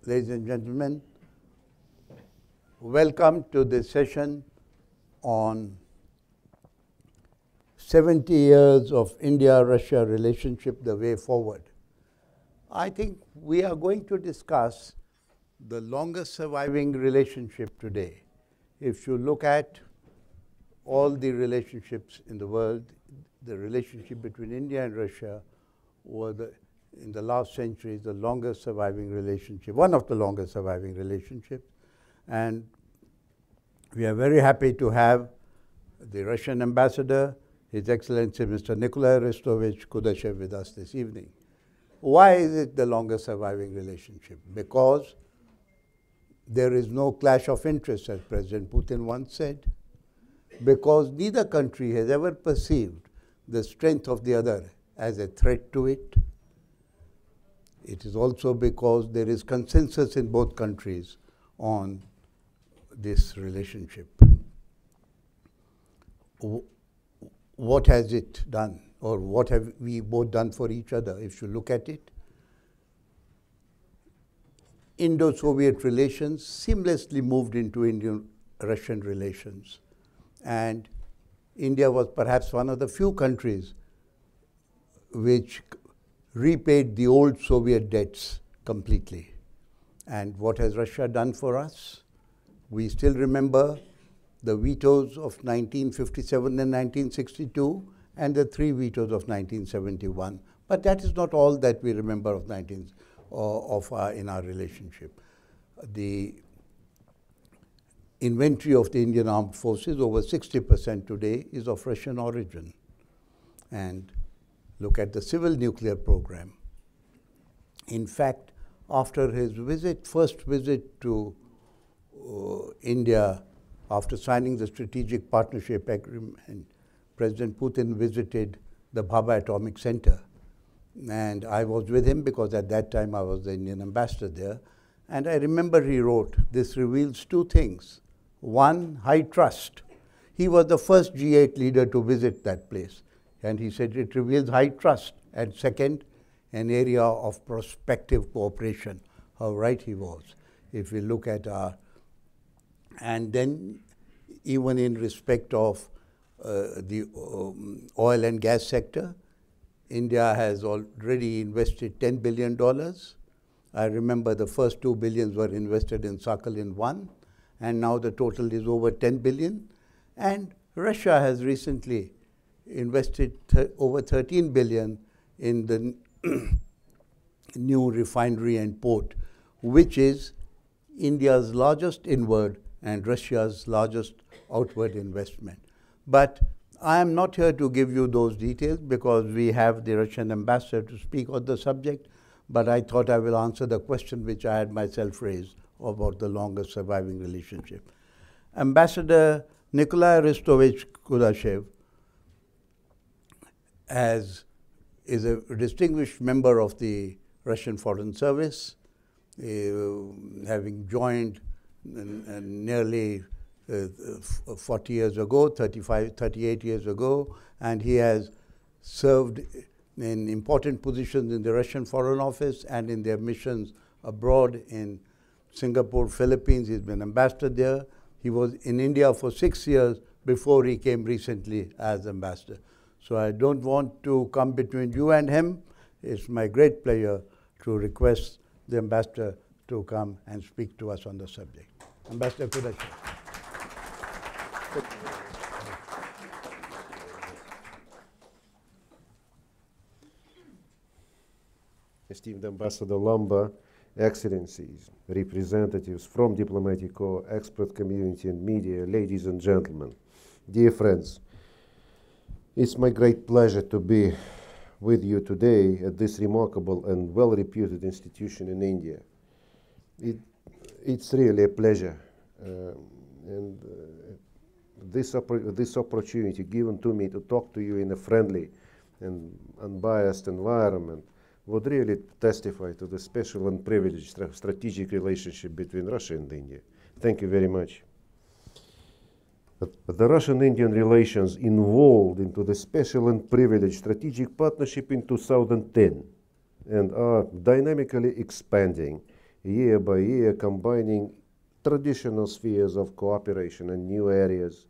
Ladies and gentlemen, welcome to this session on 70 years of India-Russia relationship, the way forward. I think we are going to discuss the longest surviving relationship today. If you look at all the relationships in the world, the relationship between India and Russia was in the last century the longest surviving relationship, one of the longest surviving relationships. And we are very happy to have the Russian ambassador, His Excellency Mr. Nikolay Rishatovich Kudashev, with us this evening. Why is it the longest surviving relationship? Because there is no clash of interests, as President Putin once said. Because neither country has ever perceived the strength of the other as a threat to it. It is also because there is consensus in both countries on this relationship. What has it done, or what have we both done for each other? If you look at it, Indo-Soviet relations seamlessly moved into Indian-Russian relations. And India was perhaps one of the few countries which repaid the old Soviet debts completely. And what has Russia done for us? We still remember the vetoes of 1957 and 1962 and the 3 vetoes of 1971. But that is not all that we remember of in our relationship. The inventory of the Indian armed forces, over 60% today, is of Russian origin. And look at the civil nuclear program. In fact, after his first visit to India, after signing the strategic partnership agreement, President Putin visited the Bhabha Atomic Center. And I was with him because at that time I was the Indian ambassador there. And I remember he wrote, this reveals 2 things. One, high trust. He was the first G8 leader to visit that place. And he said it reveals high trust. And second, an area of prospective cooperation. How right he was. If we look at and then even in respect of the oil and gas sector, India has already invested $10 billion. I remember the first $2 billion were invested in Sakhalin-1, and now the total is over $10 billion. And Russia has recently invested over $13 billion in the new refinery and port, which is India's largest inward and Russia's largest outward investment. But I am not here to give you those details because we have the Russian ambassador to speak on the subject, but I thought I will answer the question which I had myself raised about the longest surviving relationship. Ambassador Nikolay Rishatovich Kudashev is a distinguished member of the Russian Foreign Service, having joined nearly 40 years ago, 38 years ago, and he has served in important positions in the Russian Foreign Office and in their missions abroad in Singapore, Philippines. He's been ambassador there. He was in India for 6 years before he came recently as ambassador. So I don't want to come between you and him. It's my great pleasure to request the ambassador to come and speak to us on the subject. Ambassador Kudashev. Esteemed Ambassador Lamba, Excellencies, representatives from diplomatic corps, expert community and media, ladies and gentlemen, dear friends, it's my great pleasure to be with you today at this remarkable and well-reputed institution in India. It's really a pleasure, and this opportunity given to me to talk to you in a friendly and unbiased environment would really testify to the special and privileged strategic relationship between Russia and India. Thank you very much. The Russian-Indian relations evolved into the special and privileged strategic partnership in 2010 and are dynamically expanding year by year, combining traditional spheres of cooperation and new areas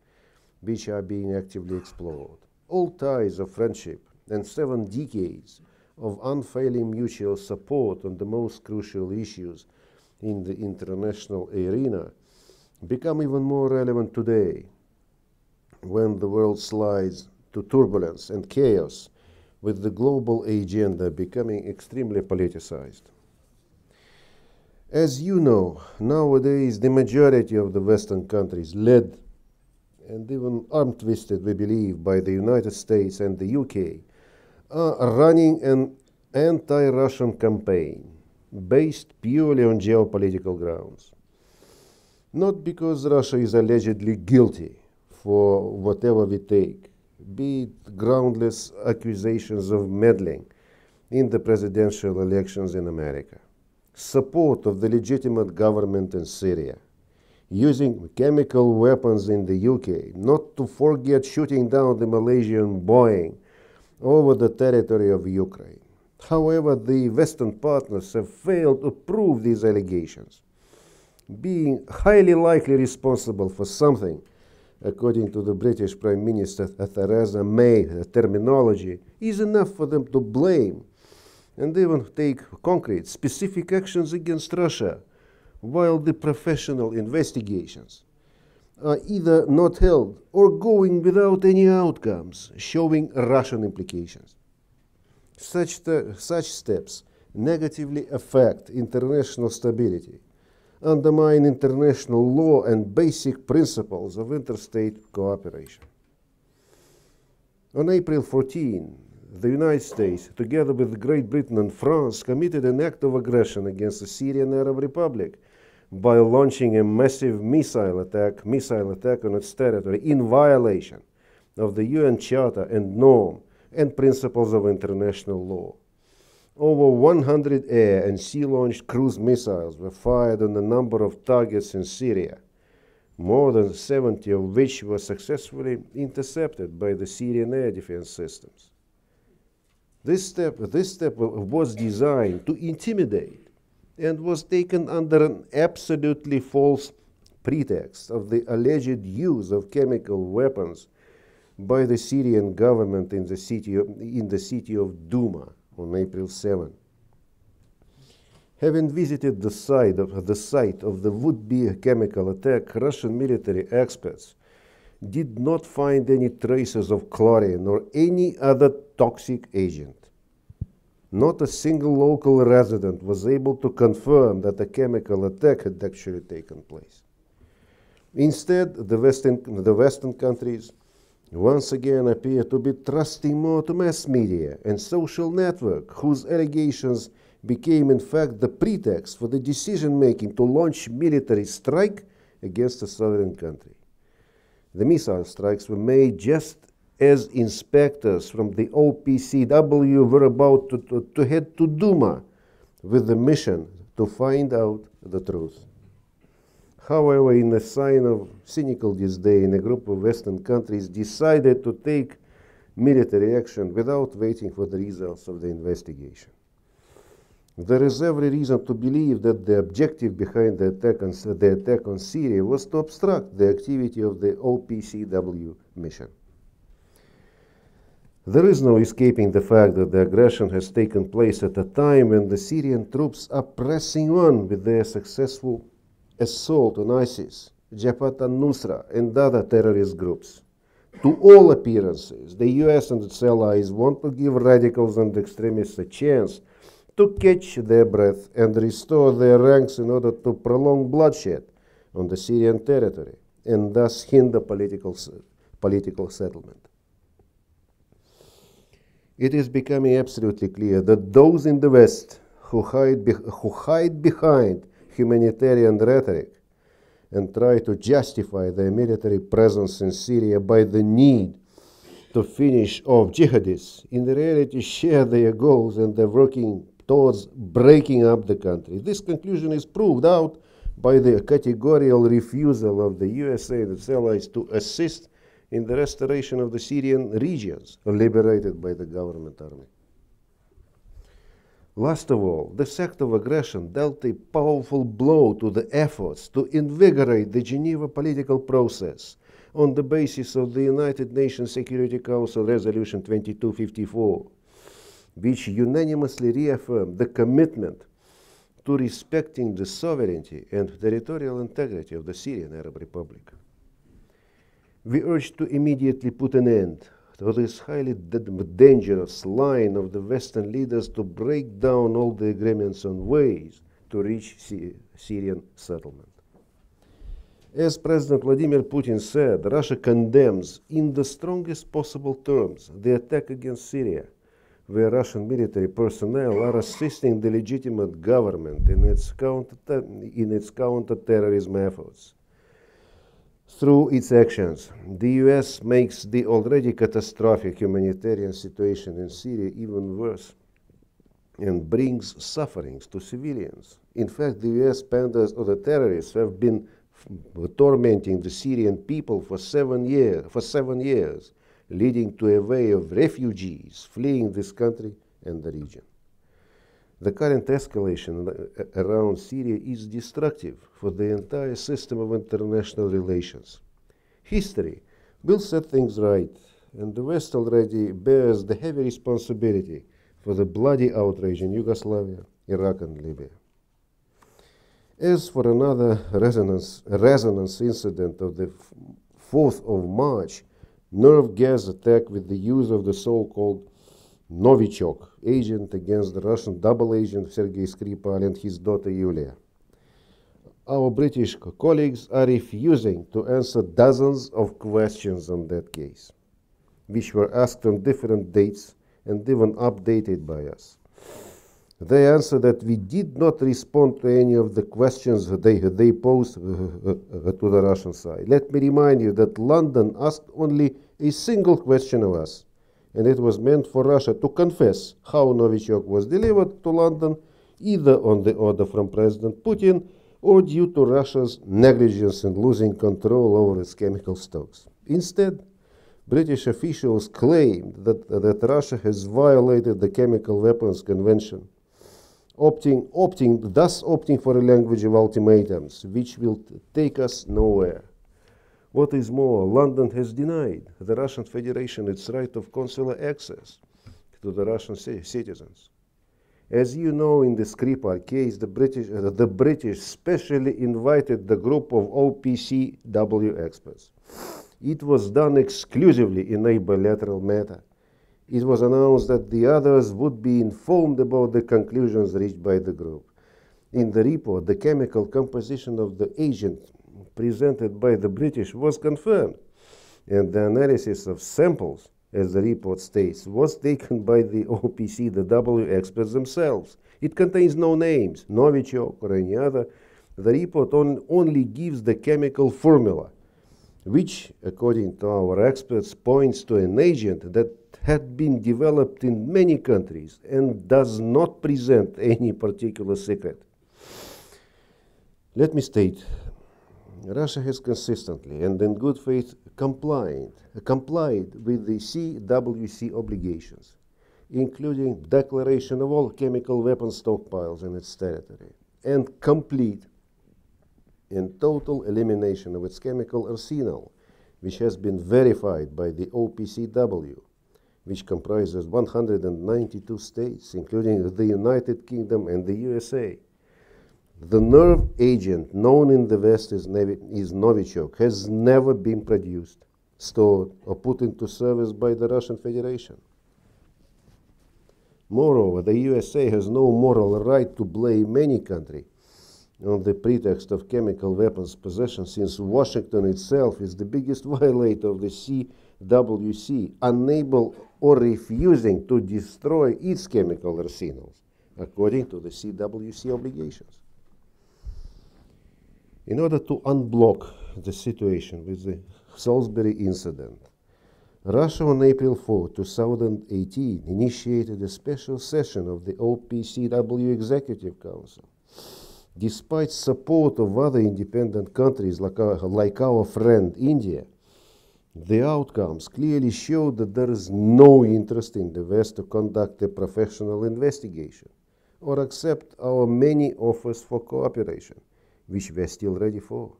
which are being actively explored. Old ties of friendship and 7 decades of unfailing mutual support on the most crucial issues in the international arena become even more relevant today, when the world slides to turbulence and chaos, with the global agenda becoming extremely politicized. As you know, nowadays the majority of the Western countries, led and even arm-twisted, we believe, by the United States and the UK, are running an anti-Russian campaign based purely on geopolitical grounds. Not because Russia is allegedly guilty for whatever we take, be it groundless accusations of meddling in the presidential elections in America, support of the legitimate government in Syria, using chemical weapons in the UK, not to forget shooting down the Malaysian Boeing over the territory of Ukraine. However, the Western partners have failed to prove these allegations, being highly likely responsible for something, according to the British Prime Minister Theresa May terminology, is enough for them to blame and even take concrete, specific actions against Russia, while the professional investigations are either not held or going without any outcomes showing Russian implications. Such steps negatively affect international stability, undermine international law and basic principles of interstate cooperation. On April 14, the United States, together with Great Britain and France, committed an act of aggression against the Syrian Arab Republic by launching a massive missile attack on its territory in violation of the UN Charter and norm and principles of international law. Over 100 air and sea-launched cruise missiles were fired on a number of targets in Syria, more than 70 of which were successfully intercepted by the Syrian air defense systems. This step was designed to intimidate and was taken under an absolutely false pretext of the alleged use of chemical weapons by the Syrian government in the city of Douma on April 7. Having visited the site of the would-be chemical attack, Russian military experts did not find any traces of chlorine or any other toxic agent. Not a single local resident was able to confirm that a chemical attack had actually taken place. Instead, the Western countries once again appear to be trusting more to mass media and social network, whose allegations became in fact the pretext for the decision-making to launch military strike against a sovereign country. The missile strikes were made just as inspectors from the OPCW were about to head to Douma with the mission to find out the truth. However, in a sign of cynical disdain, a group of Western countries decided to take military action without waiting for the results of the investigation. There is every reason to believe that the objective behind the attack on Syria was to obstruct the activity of the OPCW mission. There is no escaping the fact that the aggression has taken place at a time when the Syrian troops are pressing on with their successful assault on ISIS, Jabhat al-Nusra, and other terrorist groups. To all appearances, the US and its allies want to give radicals and extremists a chance to catch their breath and restore their ranks in order to prolong bloodshed on the Syrian territory and thus hinder political settlement. It is becoming absolutely clear that those in the West who hide behind humanitarian rhetoric and try to justify their military presence in Syria by the need to finish off jihadists, in reality share their goals and they're working towards breaking up the country. This conclusion is proved out by the categorical refusal of the USA and its allies to assist in the restoration of the Syrian regions liberated by the government army. Last of all, this act of aggression dealt a powerful blow to the efforts to invigorate the Geneva political process on the basis of the United Nations Security Council Resolution 2254, which unanimously reaffirmed the commitment to respecting the sovereignty and territorial integrity of the Syrian Arab Republic. We urge to immediately put an end to this highly dangerous line of the Western leaders to break down all the agreements on ways to reach Syrian settlement. As President Vladimir Putin said, Russia condemns in the strongest possible terms the attack against Syria, where Russian military personnel are assisting the legitimate government in its counter-terrorism efforts. Through its actions, the US makes the already catastrophic humanitarian situation in Syria even worse and brings sufferings to civilians. In fact, the US pandas or the terrorists have been tormenting the Syrian people for 7 years, leading to a wave of refugees fleeing this country and the region. The current escalation around Syria is destructive for the entire system of international relations. History will set things right, and the West already bears the heavy responsibility for the bloody outrage in Yugoslavia, Iraq, and Libya. As for another resonance incident of the 4th of March, nerve gas attack with the use of the so-called Novichok agent against the Russian double agent Sergei Skripal and his daughter Yulia. Our British colleagues are refusing to answer dozens of questions on that case, which were asked on different dates and even updated by us. They answer that we did not respond to any of the questions they posed to the Russian side. Let me remind you that London asked only a single question of us, and it was meant for Russia to confess how Novichok was delivered to London, either on the order from President Putin or due to Russia's negligence in losing control over its chemical stocks. Instead, British officials claimed that Russia has violated the Chemical Weapons Convention, thus opting for a language of ultimatums, which will take us nowhere. What is more, London has denied the Russian Federation its right of consular access to the Russian citizens. As you know, in the Skripal case, the British specially invited the group of OPCW experts. It was done exclusively in a bilateral matter. It was announced that the others would be informed about the conclusions reached by the group. In the report, the chemical composition of the agent presented by the British was confirmed, and the analysis of samples, as the report states, was taken by the OPCW experts themselves. It contains no names, Novichok or any other. The report only gives the chemical formula, which, according to our experts, points to an agent that had been developed in many countries and does not present any particular secret. Let me state, Russia has consistently and in good faith complied with the CWC obligations, including declaration of all chemical weapons stockpiles in its territory and complete and total elimination of its chemical arsenal, which has been verified by the OPCW, which comprises 192 states, including the United Kingdom and the USA. The nerve agent known in the West as Novichok has never been produced, stored, or put into service by the Russian Federation. Moreover, the USA has no moral right to blame any country on the pretext of chemical weapons possession, since Washington itself is the biggest violator of the CWC, unable or refusing to destroy its chemical arsenals, according to the CWC obligations. In order to unblock the situation with the Salisbury incident, Russia on April 4, 2018 initiated a special session of the OPCW Executive Council. Despite support of other independent countries like our friend India, the outcomes clearly showed that there is no interest in the West to conduct a professional investigation or accept our many offers for cooperation, which we are still ready for.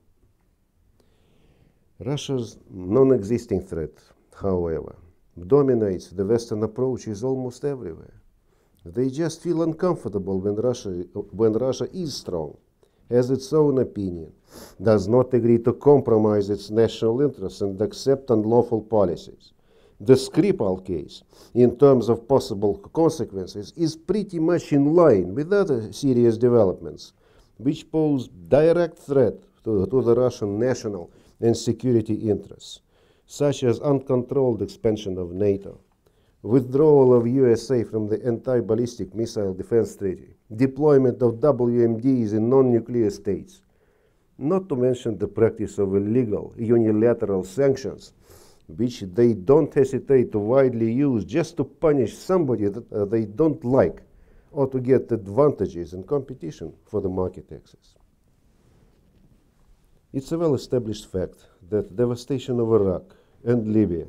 Russia's non-existing threat, however, dominates the Western approaches almost everywhere. They just feel uncomfortable when Russia is strong, has its own opinion, does not agree to compromise its national interests and accept unlawful policies. The Skripal case, in terms of possible consequences, is pretty much in line with other serious developments, which pose direct threat to the Russian national and security interests, such as uncontrolled expansion of NATO, withdrawal of USA from the Anti-Ballistic Missile Defense Treaty, deployment of WMDs in non-nuclear states, not to mention the practice of illegal unilateral sanctions, which they don't hesitate to widely use just to punish somebody that they don't like or to get advantages in competition for the market access. It's a well-established fact that devastation of Iraq and Libya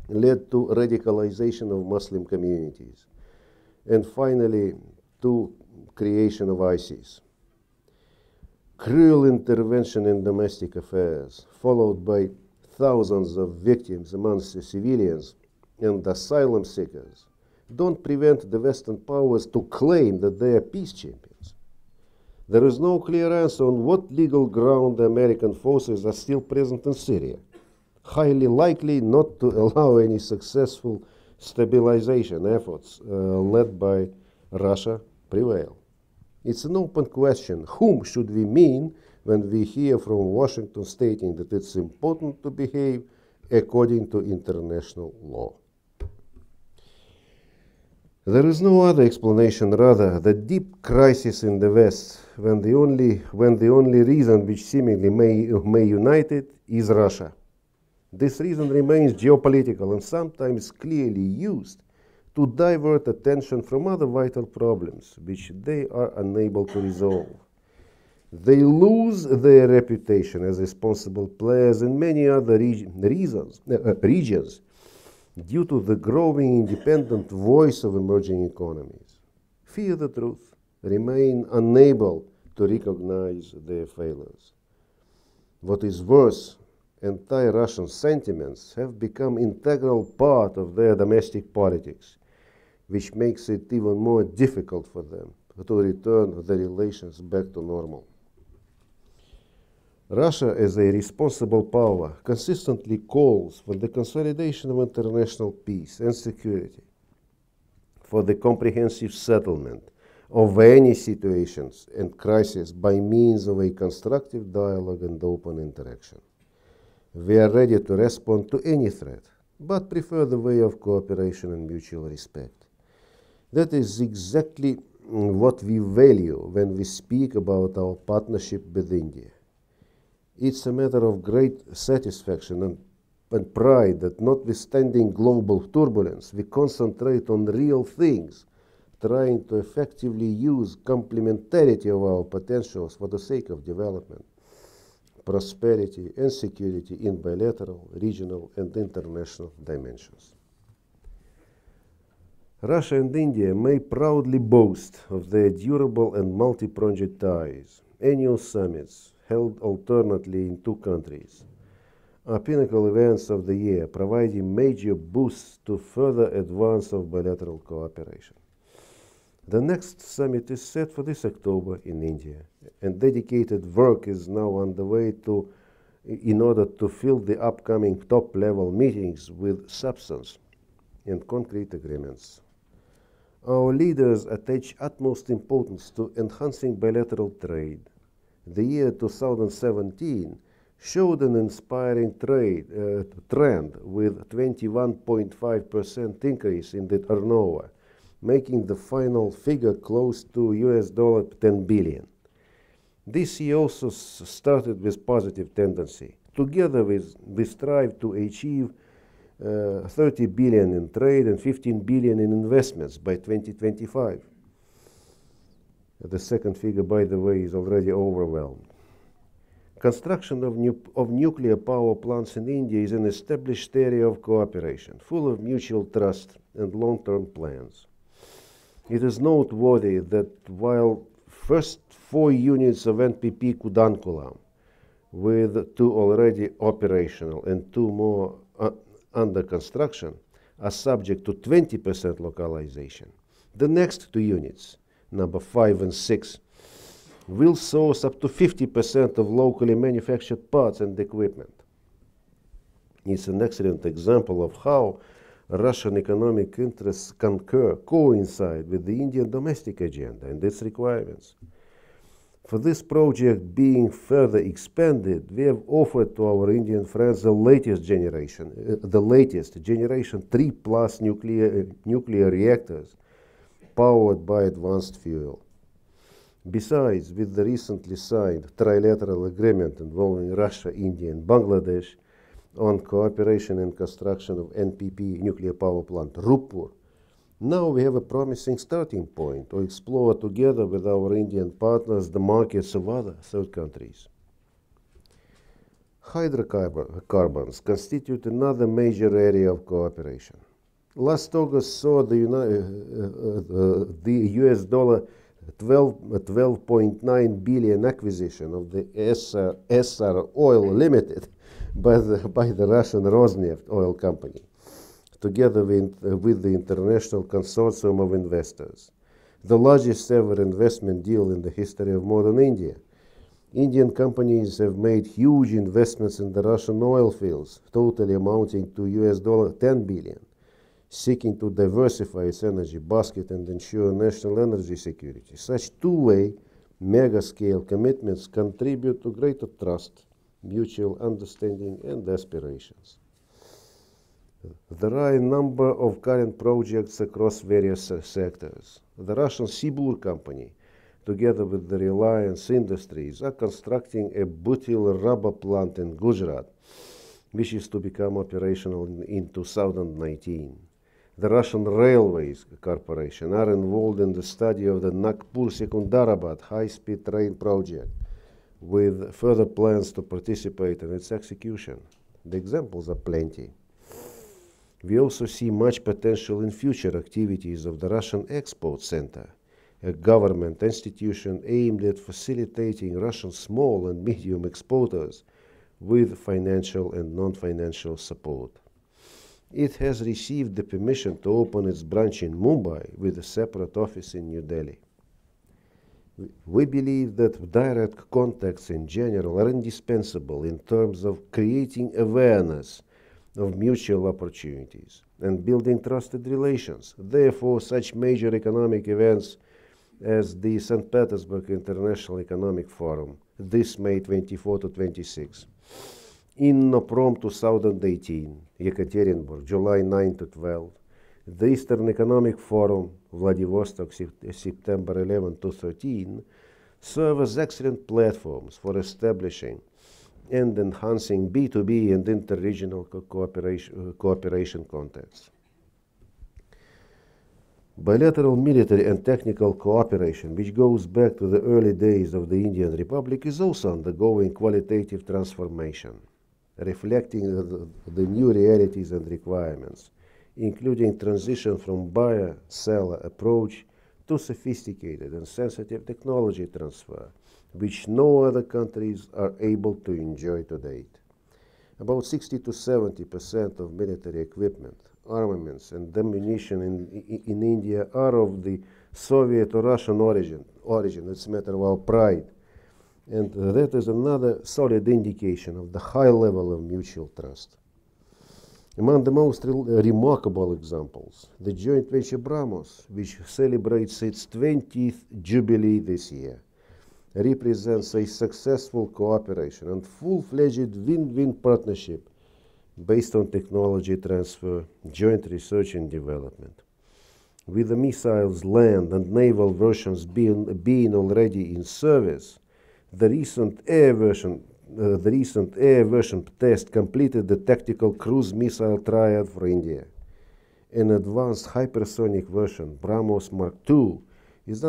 led to radicalization of Muslim communities and finally to creation of ISIS. Cruel intervention in domestic affairs, followed by thousands of victims amongst the civilians and asylum seekers, don't prevent the Western powers to claim that they are peace champions. There is no clear answer on what legal ground the American forces are still present in Syria, highly likely not to allow any successful stabilization efforts led by Russia prevail. It's an open question. Whom should we mean when we hear from Washington stating that it's important to behave according to international law? There is no other explanation, rather, the deep crisis in the West, when the only reason which seemingly may unite it is Russia. This reason remains geopolitical and sometimes clearly used to divert attention from other vital problems which they are unable to resolve. They lose their reputation as responsible players in many other regions due to the growing independent voice of emerging economies. Fear the truth, remain unable to recognize their failures. What is worse, anti-Russian sentiments have become integral part of their domestic politics, which makes it even more difficult for them to return the relations back to normal. Russia, as a responsible power, consistently calls for the consolidation of international peace and security, for the comprehensive settlement of any situations and crises by means of a constructive dialogue and open interaction. We are ready to respond to any threat, but prefer the way of cooperation and mutual respect. That is exactly what we value when we speak about our partnership with India. It's a matter of great satisfaction and pride that notwithstanding global turbulence, we concentrate on real things, trying to effectively use complementarity of our potentials for the sake of development, prosperity and security in bilateral, regional and international dimensions. Russia and India may proudly boast of their durable and multi-pronged ties. Annual summits, held alternately in two countries, are pinnacle events of the year, providing major boosts to further advance of bilateral cooperation. The next summit is set for this October in India, and dedicated work is now underway in order to fill the upcoming top-level meetings with substance and concrete agreements. Our leaders attach utmost importance to enhancing bilateral trade. The year 2017 showed an inspiring trend with 21.5% increase in the turnover, making the final figure close to $10 billion. This year also started with positive tendency. Together we strive to achieve 30 billion in trade and 15 billion in investments by 2025. The second figure, by the way, is already overwhelmed. Construction of nuclear power plants in India is an established area of cooperation, full of mutual trust and long-term plans. It is noteworthy that while first 4 units of NPP Kudankulam, with 2 already operational and 2 more under construction, are subject to 20% localization, the next 2 units, number 5 and 6, will source up to 50% of locally manufactured parts and equipment. It's an excellent example of how Russian economic interests coincide with the Indian domestic agenda and its requirements. For this project being further expanded, we have offered to our Indian friends the latest generation 3+ nuclear reactors powered by advanced fuel. Besides, with the recently signed trilateral agreement involving Russia, India, and Bangladesh on cooperation and construction of NPP nuclear power plant Rupur, now we have a promising starting point to explore together with our Indian partners the markets of other third countries. Hydrocarbons constitute another major area of cooperation. Last August saw the US dollar 12.9 billion acquisition of the SR Oil Limited by the Russian Rosneft oil company, together with the international consortium of investors, the largest ever investment deal in the history of modern India. Indian companies have made huge investments in the Russian oil fields, totally amounting to US $10 billion, seeking to diversify its energy basket and ensure national energy security. Such two-way, mega-scale commitments contribute to greater trust, mutual understanding, and aspirations. There are a number of current projects across various sectors. The Russian Sibur company, together with the Reliance Industries, are constructing a butyl rubber plant in Gujarat, which is to become operational in 2019. The Russian Railways Corporation are involved in the study of the Nagpur-Secunderabad high-speed train project, with further plans to participate in its execution. The examples are plenty. We also see much potential in future activities of the Russian Export Center, a government institution aimed at facilitating Russian small and medium exporters with financial and non-financial support. It has received the permission to open its branch in Mumbai with a separate office in New Delhi. We believe that direct contacts in general are indispensable in terms of creating awareness of mutual opportunities and building trusted relations. Therefore, such major economic events as the St. Petersburg International Economic Forum, this May 24 to 26, Innoprom 2018, Yekaterinburg, July 9 to 12, the Eastern Economic Forum, Vladivostok, September 11 to 13, serve as excellent platforms for establishing and enhancing B2B and interregional cooperation contacts. Bilateral military and technical cooperation, which goes back to the early days of the Indian Republic, is also undergoing qualitative transformation, reflecting the new realities and requirements, including transition from buyer-seller approach to sophisticated and sensitive technology transfer, which no other countries are able to enjoy to date. About 60 to 70% of military equipment, armaments, and ammunition in India are of the Soviet or Russian origin. It's a matter of our pride. And that is another solid indication of the high level of mutual trust. Among the most remarkable examples, the joint venture BrahMos, which celebrates its 20th jubilee this year, represents a successful cooperation and full-fledged win-win partnership based on technology transfer, joint research and development. With the missiles' land and naval versions being already in service, the recent air version test completed the tactical cruise missile triad for India. An advanced hypersonic version, BrahMos Mark II, is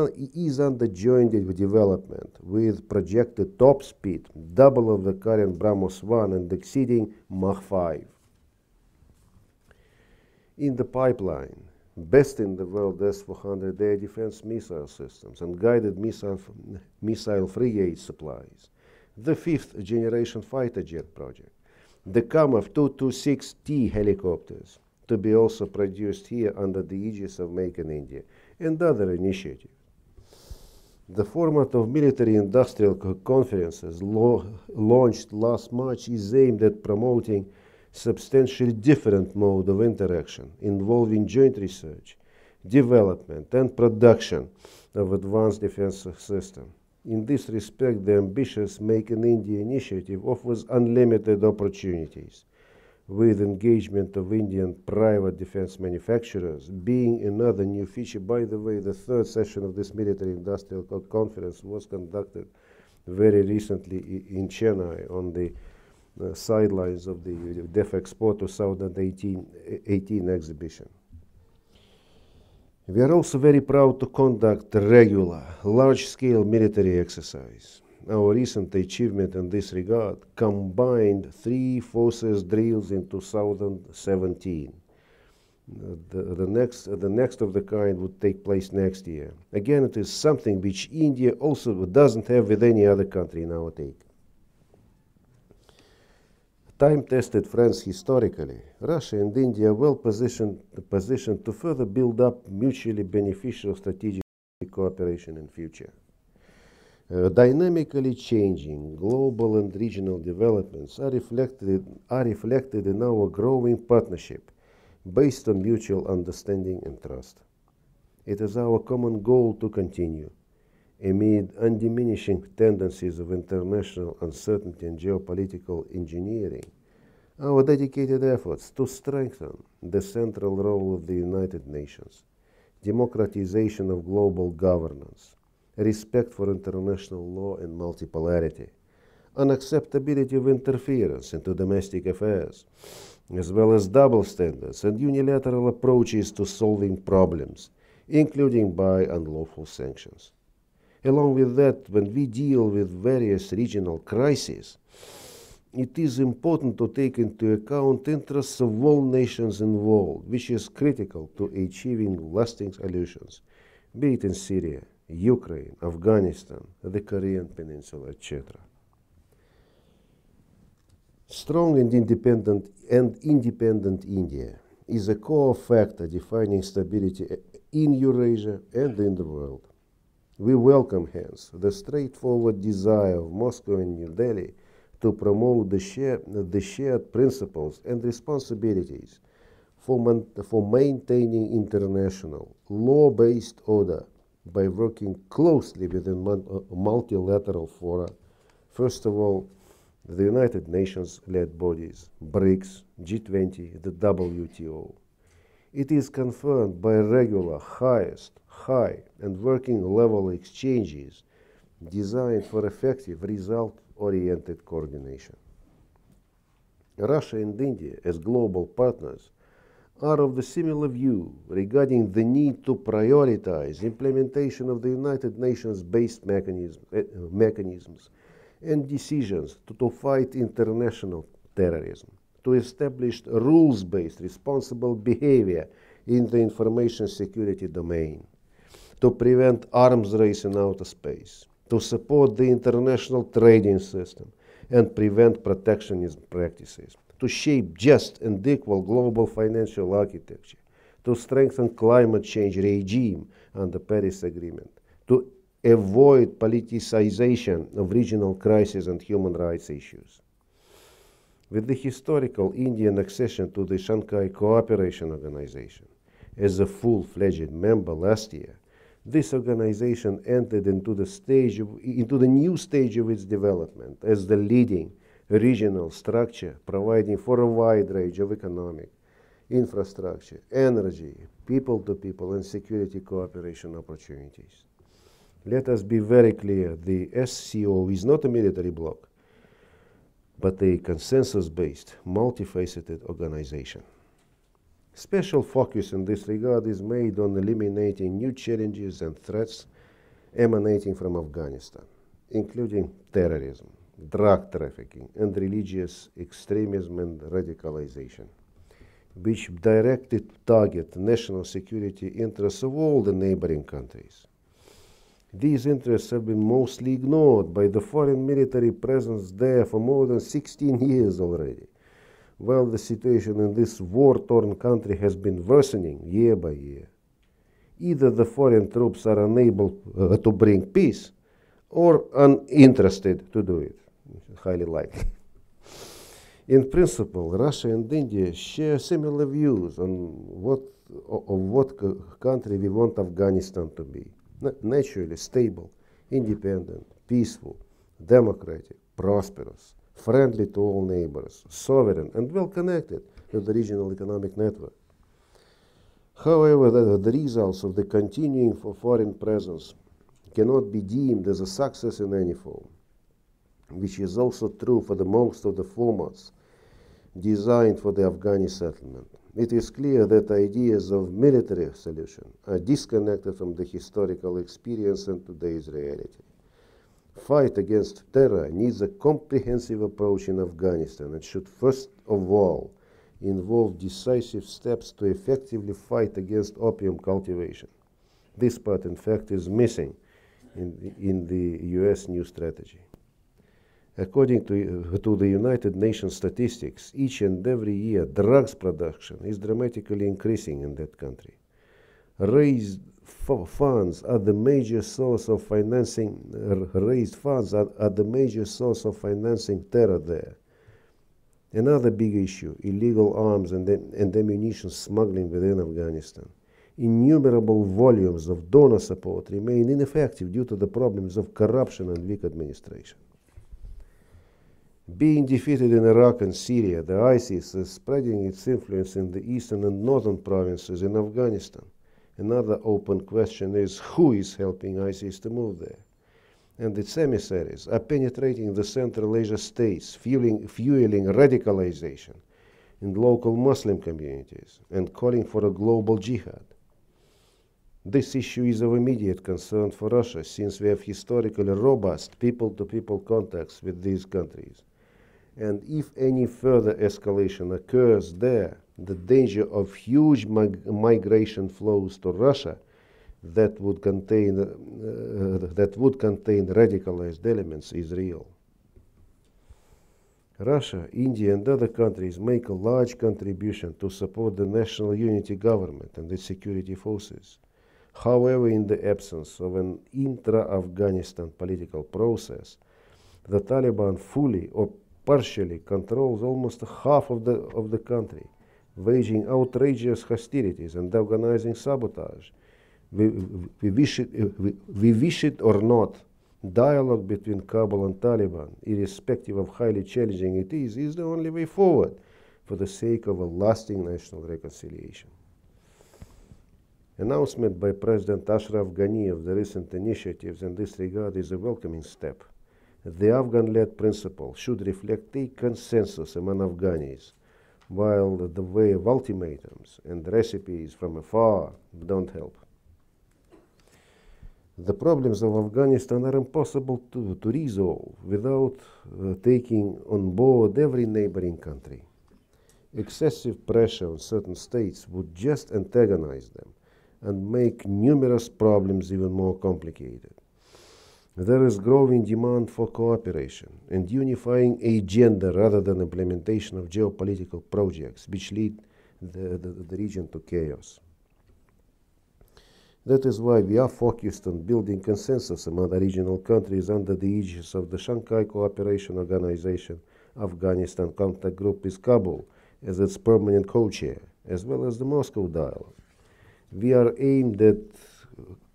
under joint development with projected top speed, double of the current BrahMos 1 and exceeding Mach 5. In the pipeline, best in the world S-400 air defense missile systems and guided missile frigate supplies, the 5th generation fighter jet project, the Kamov 226T helicopters, to be also produced here under the aegis of Make in India, and other initiatives. The format of military-industrial conferences launched last March is aimed at promoting substantially different mode of interaction involving joint research, development, and production of advanced defense systems. In this respect, the ambitious Make in India initiative offers unlimited opportunities, with engagement of Indian private defense manufacturers being another new feature. By the way, the 3rd session of this military-industrial conference was conducted very recently in Chennai on the sidelines of the DEF Expo 2018 exhibition. We are also very proud to conduct a regular, large-scale military exercise. Our recent achievement in this regard combined 3 forces drills in 2017. The next of the kind would take place next year. Again, it is something which India also doesn't have with any other country in our take. Time-tested friends historically, Russia and India are well positioned to further build up mutually beneficial strategic cooperation in future. Dynamically changing global and regional developments are reflected in our growing partnership based on mutual understanding and trust. It is our common goal to continue, amid undiminishing tendencies of international uncertainty and geopolitical engineering, our dedicated efforts to strengthen the central role of the United Nations, democratization of global governance, respect for international law and multipolarity, unacceptability of interference into domestic affairs, as well as double standards and unilateral approaches to solving problems, including by unlawful sanctions. Along with that, when we deal with various regional crises, it is important to take into account interests of all nations involved, which is critical to achieving lasting solutions, be it in Syria, Ukraine, Afghanistan, the Korean Peninsula, etc. Strong and independent India is a core factor defining stability in Eurasia and in the world. We welcome, hence, the straightforward desire of Moscow and New Delhi to promote the shared principles and responsibilities for maintaining international law-based order by working closely within multilateral fora. First of all, the United Nations-led bodies, BRICS, G20, the WTO. It is confirmed by regular, high and working level exchanges designed for effective, result-oriented coordination. Russia and India, as global partners, are of the similar view regarding the need to prioritize implementation of the United Nations-based mechanisms and decisions to fight international terrorism, to establish rules-based responsible behavior in the information security domain, to prevent arms race in outer space, to support the international trading system and prevent protectionist practices, to shape just and equal global financial architecture, to strengthen climate change regime under Paris Agreement, to avoid politicization of regional crises and human rights issues. With the historical Indian accession to the Shanghai Cooperation Organization as a full-fledged member last year, this organization entered into the new stage of its development as the leading regional structure providing for a wide range of economic, infrastructure, energy, people-to-people and security cooperation opportunities. Let us be very clear, the SCO is not a military bloc, but a consensus-based, multifaceted organization. Special focus in this regard is made on eliminating new challenges and threats emanating from Afghanistan, including terrorism, drug trafficking, and religious extremism and radicalization. which directly target national security interests of all the neighboring countries. These interests have been mostly ignored by the foreign military presence there for more than 16 years already, while the situation in this war-torn country has been worsening year by year. Either the foreign troops are unable to bring peace or uninterested to do it, highly likely. In principle, Russia and India share similar views on what country we want Afghanistan to be. Naturally stable, independent, peaceful, democratic, prosperous, friendly to all neighbors, sovereign and well connected to the regional economic network. However, the results of the continuing foreign presence cannot be deemed as a success in any form, which is also true for the most of the formats designed for the Afghani settlement. It is clear that ideas of military solution are disconnected from the historical experience and today's reality. Fight against terror needs a comprehensive approach in Afghanistan and should first of all involve decisive steps to effectively fight against opium cultivation. This part, in fact, is missing in the US new strategy. According to the United Nations statistics, each and every year drugs production is dramatically increasing in that country. Raised funds are the major source of financing. Raised funds are the major source of financing terror there. Another big issue: illegal arms and ammunition smuggling within Afghanistan. Innumerable volumes of donor support remain ineffective due to the problems of corruption and weak administration. Being defeated in Iraq and Syria, the ISIS is spreading its influence in the eastern and northern provinces in Afghanistan. Another open question is who is helping ISIS to move there. And its emissaries are penetrating the Central Asia states, fueling radicalization in local Muslim communities and calling for a global jihad. This issue is of immediate concern for Russia, since we have historically robust people-to-people contacts with these countries. And if any further escalation occurs there, the danger of huge migration flows to Russia that would contain radicalized elements is real. Russia, India and other countries make a large contribution to support the national unity government and its security forces. However, in the absence of an intra-Afghanistan political process, the Taliban fully or partially controls almost half of the country, waging outrageous hostilities and organizing sabotage. We wish it or not, dialogue between Kabul and Taliban, irrespective of how highly challenging it is the only way forward for the sake of a lasting national reconciliation. Announcement by President Ashraf Ghani of the recent initiatives in this regard is a welcoming step. The Afghan-led principle should reflect a consensus among Afghanis, while the way of ultimatums and recipes from afar don't help. The problems of Afghanistan are impossible to resolve without taking on board every neighboring country. Excessive pressure on certain states would just antagonize them and make numerous problems even more complicated. There is growing demand for cooperation and unifying agenda rather than implementation of geopolitical projects which lead the region to chaos. That is why we are focused on building consensus among the regional countries under the aegis of the Shanghai Cooperation Organization Afghanistan Contact Group with Kabul as its permanent co-chair, as well as the Moscow Dialogue. We are aimed at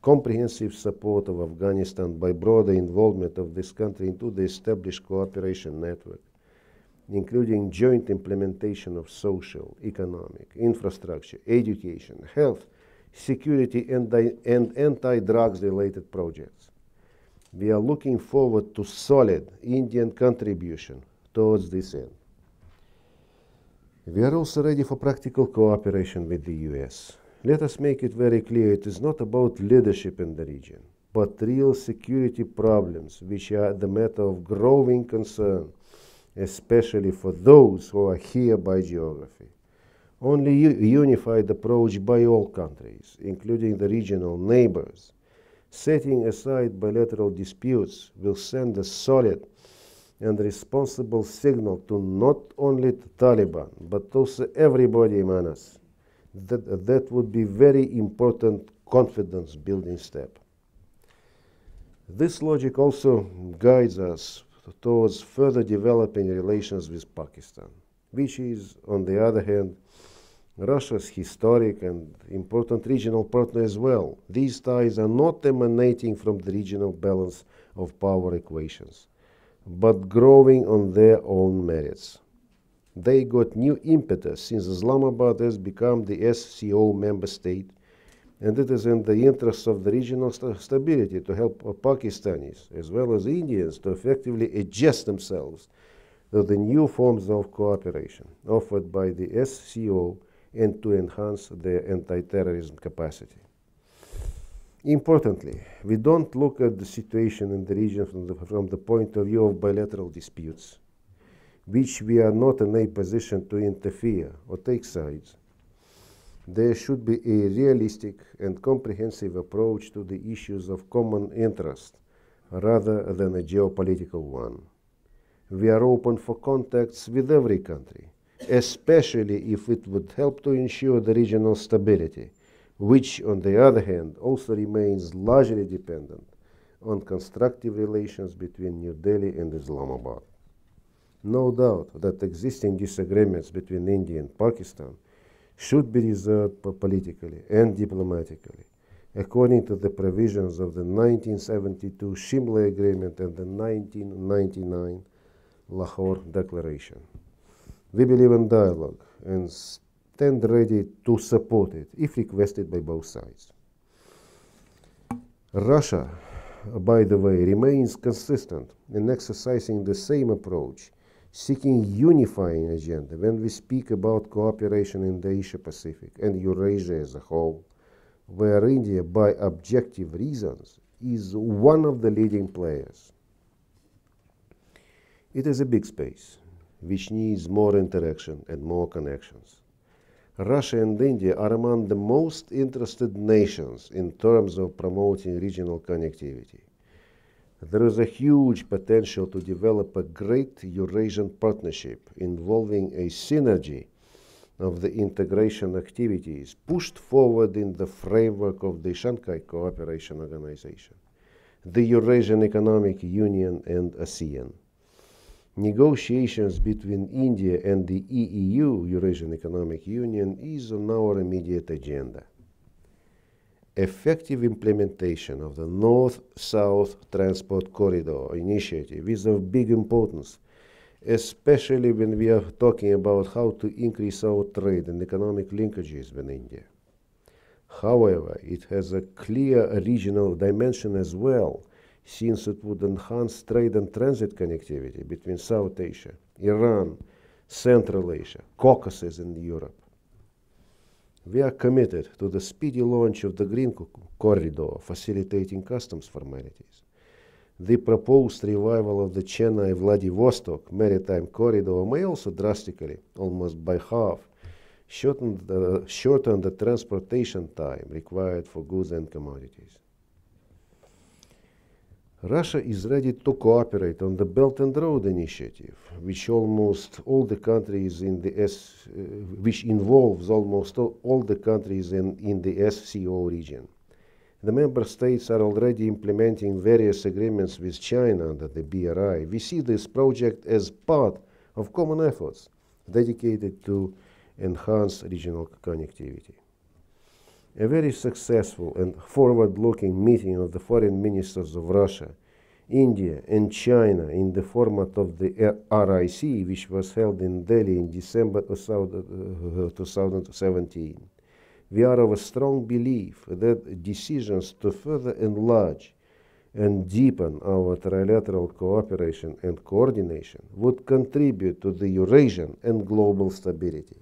comprehensive support of Afghanistan by broader involvement of this country into the established cooperation network, including joint implementation of social, economic, infrastructure, education, health, security, and anti-drugs related projects. We are looking forward to solid Indian contribution towards this end. We are also ready for practical cooperation with the US. Let us make it very clear, it is not about leadership in the region, but real security problems which are the matter of growing concern, especially for those who are here by geography. Only unified approach by all countries, including the regional neighbors, setting aside bilateral disputes, will send a solid and responsible signal to not only the Taliban, but also everybody among us. That would be very important confidence building step. This logic also guides us towards further developing relations with Pakistan, which is, on the other hand, Russia's historic and important regional partner as well. These ties are not emanating from the regional balance of power equations, but growing on their own merits. They got new impetus since Islamabad has become the SCO member state, and it is in the interests of the regional stability to help Pakistanis as well as Indians to effectively adjust themselves to the new forms of cooperation offered by the SCO and to enhance their anti-terrorism capacity. Importantly, we don't look at the situation in the region from the point of view of bilateral disputes, which we are not in a position to interfere or take sides. There should be a realistic and comprehensive approach to the issues of common interest rather than a geopolitical one. We are open for contacts with every country, especially if it would help to ensure the regional stability, which, on the other hand, also remains largely dependent on constructive relations between New Delhi and Islamabad. No doubt that existing disagreements between India and Pakistan should be resolved politically and diplomatically, according to the provisions of the 1972 Shimla Agreement and the 1999 Lahore Declaration. We believe in dialogue and stand ready to support it if requested by both sides. Russia, by the way, remains consistent in exercising the same approach, seeking unifying agenda when we speak about cooperation in the Asia-Pacific and Eurasia as a whole, where India, by objective reasons, is one of the leading players. It is a big space, which needs more interaction and more connections. Russia and India are among the most interested nations in terms of promoting regional connectivity. There is a huge potential to develop a great Eurasian partnership involving a synergy of the integration activities pushed forward in the framework of the Shanghai Cooperation Organization, the Eurasian Economic Union, and ASEAN. Negotiations between India and the EEU, Eurasian Economic Union, is on our immediate agenda. Effective implementation of the North-South Transport Corridor initiative is of big importance, especially when we are talking about how to increase our trade and economic linkages with India. However, it has a clear regional dimension as well, since it would enhance trade and transit connectivity between South Asia, Iran, Central Asia, Caucasus, and Europe. We are committed to the speedy launch of the Green Corridor, facilitating customs formalities. The proposed revival of the Chennai-Vladivostok maritime corridor may also drastically, almost by half, shorten the transportation time required for goods and commodities. Russia is ready to cooperate on the Belt and Road Initiative, which involves almost all the countries in the SCO region. The member states are already implementing various agreements with China under the BRI. We see this project as part of common efforts dedicated to enhance regional connectivity. A very successful and forward-looking meeting of the foreign ministers of Russia, India, and China in the format of the RIC, which was held in Delhi in December 2017. We are of a strong belief that decisions to further enlarge and deepen our trilateral cooperation and coordination would contribute to the Eurasian and global stability.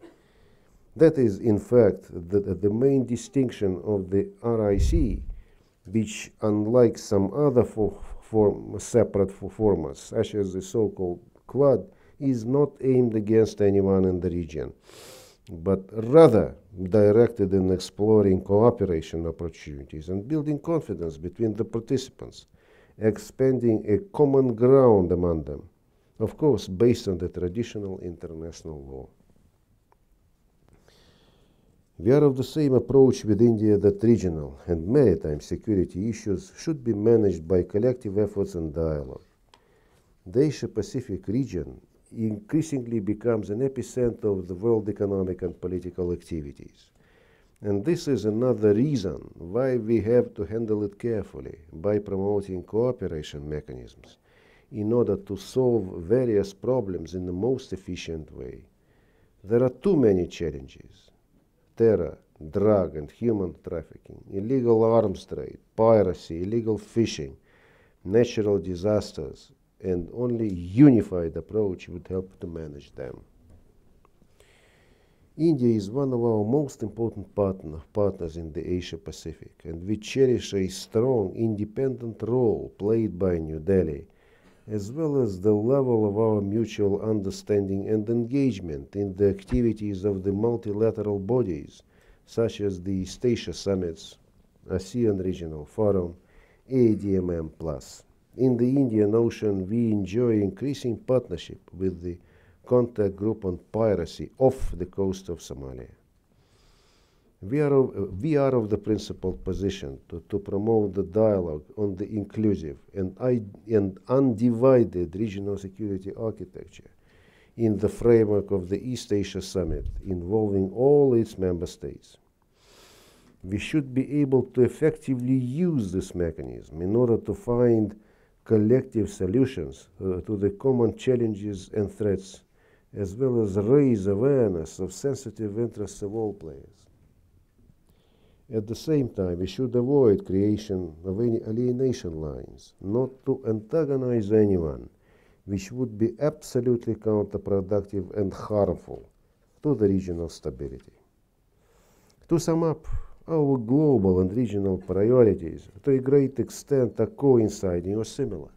That is, in fact, the main distinction of the RIC, which, unlike some other separate formats, such as the so-called Quad, is not aimed against anyone in the region, but rather directed in exploring cooperation opportunities and building confidence between the participants, expanding a common ground among them, of course, based on the traditional international law. We are of the same approach with India that regional and maritime security issues should be managed by collective efforts and dialogue. The Asia-Pacific region increasingly becomes an epicenter of the world economic and political activities. And this is another reason why we have to handle it carefully by promoting cooperation mechanisms in order to solve various problems in the most efficient way. There are too many challenges: terror, drug and human trafficking, illegal arms trade, piracy, illegal fishing, natural disasters, and only unified approach would help to manage them. India is one of our most important partners in the Asia-Pacific, and we cherish a strong, independent role played by New Delhi, as well as the level of our mutual understanding and engagement in the activities of the multilateral bodies, such as the East Asia Summits, ASEAN Regional Forum, ADMM+. In the Indian Ocean, we enjoy increasing partnership with the contact group on piracy off the coast of Somalia. We are of the principled position to promote the dialogue on the inclusive and undivided regional security architecture in the framework of the East Asia Summit involving all its member states. We should be able to effectively use this mechanism in order to find collective solutions to the common challenges and threats, as well as raise awareness of sensitive interests of all players. At the same time, we should avoid creation of any alienation lines, not to antagonize anyone, which would be absolutely counterproductive and harmful to the regional stability. To sum up, our global and regional priorities, to a great extent, are coinciding or similar.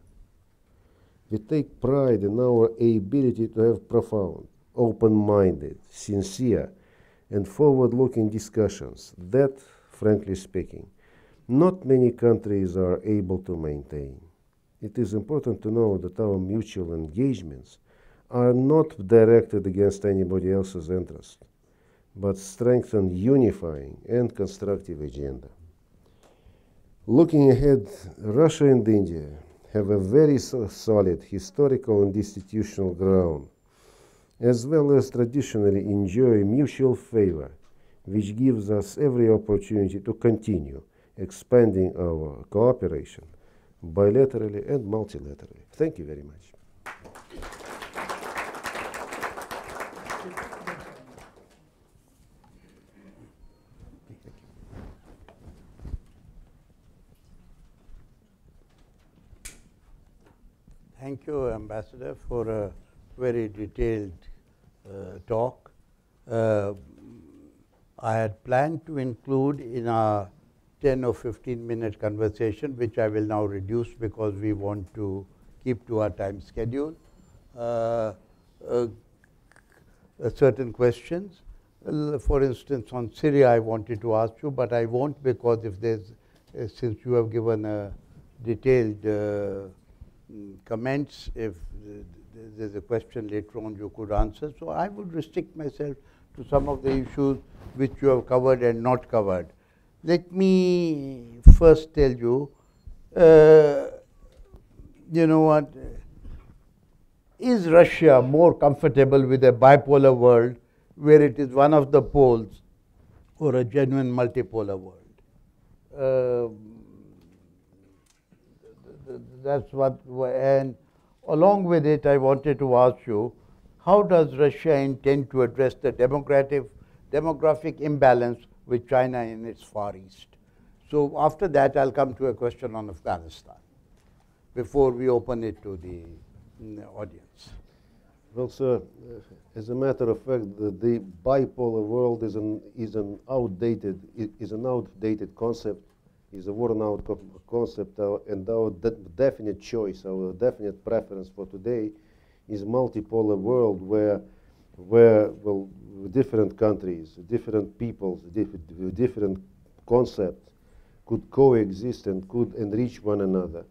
We take pride in our ability to have profound, open-minded, sincere, and forward-looking discussions that, frankly speaking, not many countries are able to maintain. It is important to know that our mutual engagements are not directed against anybody else's interest, but strengthen unifying and constructive agenda. Looking ahead, Russia and India have a very solid historical and institutional ground, as well as traditionally enjoy mutual favor, which gives us every opportunity to continue expanding our cooperation bilaterally and multilaterally. Thank you very much. Thank you, Ambassador, for a very detailed talk. I had planned to include in our 10 or 15-minute conversation, which I will now reduce because we want to keep to our time schedule, certain questions. For instance, on Syria, I wanted to ask you, but I won't, because if there's, since you have given a detailed comments, if there's a question later on you could answer. So I would restrict myself to some of the issues which you have covered and not covered. Let me first tell you, you know what, is Russia more comfortable with a bipolar world where it is one of the poles, or a genuine multipolar world? That's what, and along with it, I wanted to ask you, how does Russia intend to address the demographic imbalance with China in its Far East? So after that, I'll come to a question on Afghanistan before we open it to the audience. Well, sir, as a matter of fact, the bipolar world is an outdated concept, is a worn-out concept, and our definite choice, our definite preference for today is multipolar world, where where, well, different countries, different peoples, different concepts could coexist and could enrich one another.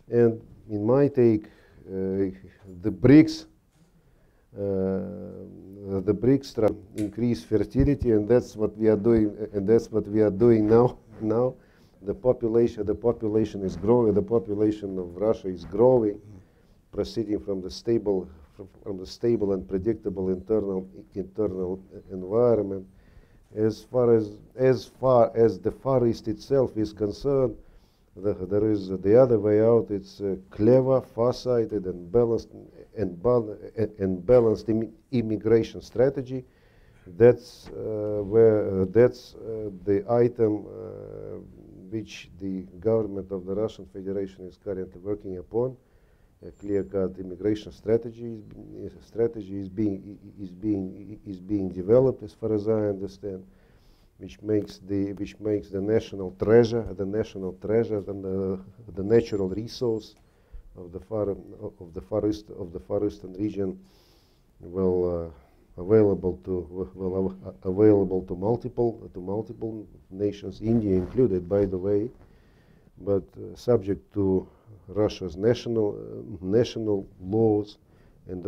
And in my take, the BRICS increase fertility, and that's what we are doing. And that's what we are doing now. The population is growing. The population of Russia is growing, proceeding from the stable and predictable internal environment. As far as the Far East itself is concerned, there is the other way out. It's a clever, far-sighted, and balanced immigration strategy. That's the item which the government of the Russian Federation is currently working upon. A clear-cut immigration strategy is being developed, as far as I understand, which makes the national treasure, the natural resource of the Far Eastern region, available to multiple nations, India included, by the way, but subject to Russia's national laws and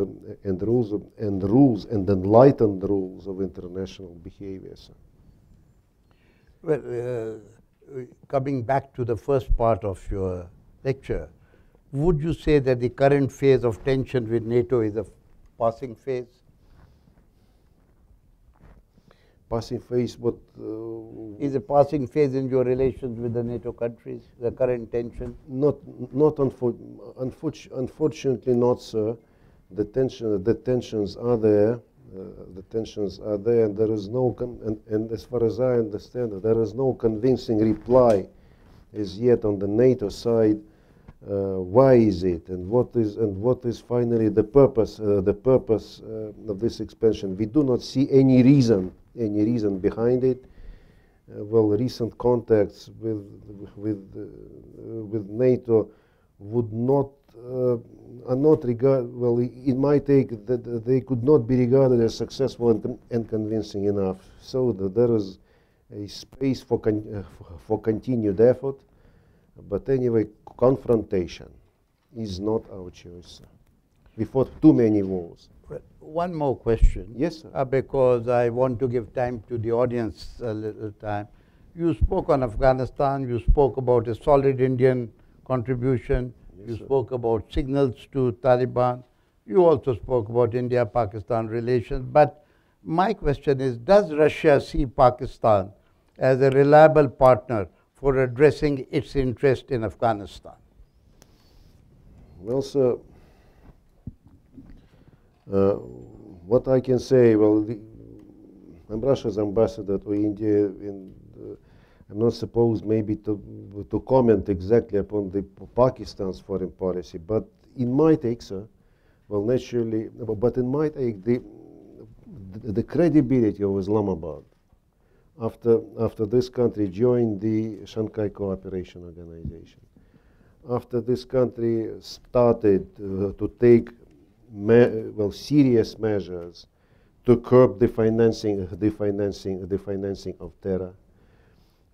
enlightened rules of international behavior. Well, coming back to the first part of your lecture, would you say that the current phase of tension with NATO is a passing phase? Passing phase, what? Is a passing phase in your relations with the NATO countries, the current tension? Unfortunately not, sir. The tensions are there. And there is no, and as far as I understand, there is no convincing reply as yet on the NATO side. Why is it, and what is finally the purpose of this expansion? We do not see any reason behind it. Well, recent contacts with NATO would not are not regarded, well, in my take, that they could not be regarded as successful and convincing enough. So that there is a space for continued effort. But anyway, confrontation is not our choice. We fought too many wars. One more question. Yes, sir. Because I want to give time to the audience a little time. You spoke on Afghanistan. You spoke about a solid Indian contribution. You spoke about signals to Taliban. You also spoke about India-Pakistan relations. But my question is, does Russia see Pakistan as a reliable partner for addressing its interest in Afghanistan? Well, sir, what I can say, well, I'm Russia's ambassador to India, and I'm not supposed maybe to comment exactly upon the Pakistan's foreign policy, but in my take, sir, well, naturally, but in my take, the credibility of Islamabad after this country joined the Shanghai Cooperation Organization, after this country started to take serious measures to curb the financing of terror.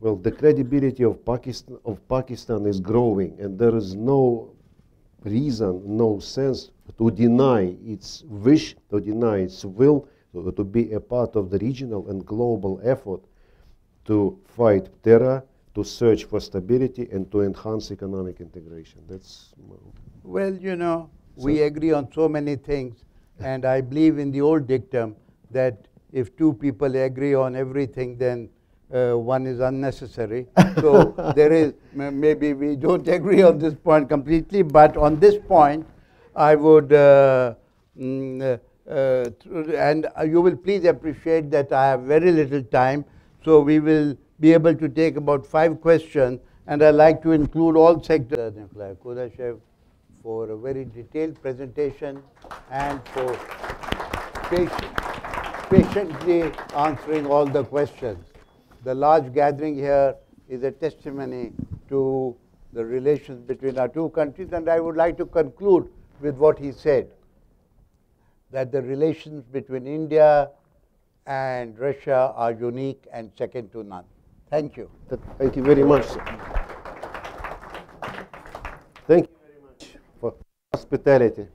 Well, the credibility of Pakistan is growing, and there is no reason, no sense to deny its wish, to deny its will to be a part of the regional and global effort to fight terror, to search for stability, and to enhance economic integration. That's well, you know, we agree on so many things, and I believe in the old dictum that if two people agree on everything, then one is unnecessary. So there is, maybe we don't agree on this point completely, but on this point, I would, and you will please appreciate that I have very little time, so we will be able to take about 5 questions, and I'd like to include all sectors. Nikolay Kudashev, for a very detailed presentation and for patiently answering all the questions. The large gathering here is a testimony to the relations between our two countries, and I would like to conclude with what he said. that the relations between India and Russia are unique and second to none. Thank you. Thank you very much. Thank you very much for hospitality.